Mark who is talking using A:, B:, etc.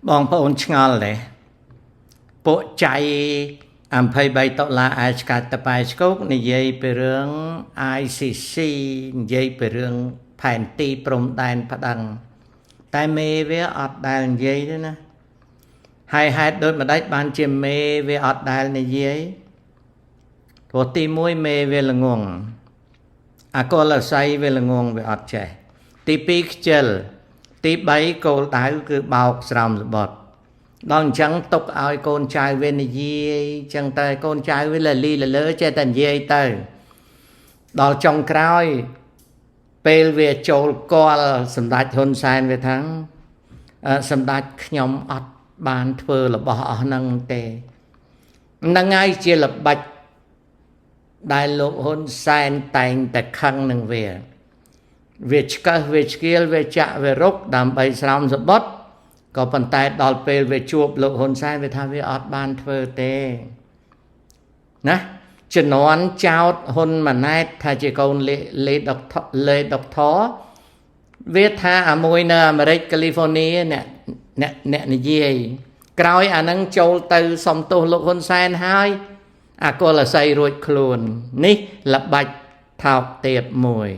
A: បងប្អូនឆ្ងល់ទេពួកចៃ$23ឯឆ្កាត់តប៉ែឆ្កោកនិយាយពីរឿង ICC និយាយពីរឿងផែនទីព្រំដែនប្តឹងតែមេវាអត់ដែលនិយាយទេណាហើយហេតុដូចម្ដេចបានជាមេវាអត់ដែលនិយាយព្រោះទី1មេវាល្ងងអកលស័យវាល្ងងវាអត់ចេះទី2ខ្ជិលទី3គោលដៅគឺបោកស្រោមសបុតដល់អញ្ចឹងទុកឲ្យកូនចៅវានិយាយអញ្ចឹងតែកូនចៅវាលលីលលើចេះតែនិយាយទៅដល់ចុងក្រោយពេលវាចូលគាល់សម្ដេចហ៊ុនសែនវាថាសម្ដេចខ្ញុំអត់បានធ្វើរបស់អស់ហ្នឹងទេហ្នឹងហើយជាល្បិចដែលលោកហ៊ុនសែនតែងតែខឹងនឹងវាឆ្កឹះវាឆ្កៀលវាចាក់វារុកដើម្បីស្រោមសបុតក៏ប៉ុន្តែដល់ពេលវាជួបលោកហ៊ុនសែនវាថាវាអត់បានធ្វើទេណាជំនាន់ចោតហ៊ុនម៉ាណែតថាជាកូនលេដុកធរវាថាអាមួយនៅអាមេរិកកាលីហ្វ័រញ៉ាអ្នកនិយាយក្រោយអានឹងចូលទៅសំទោសលោកហ៊ុនសែនហើយអកុលស័យរួចខ្លួននេះល្បិចថោកទាបមួយ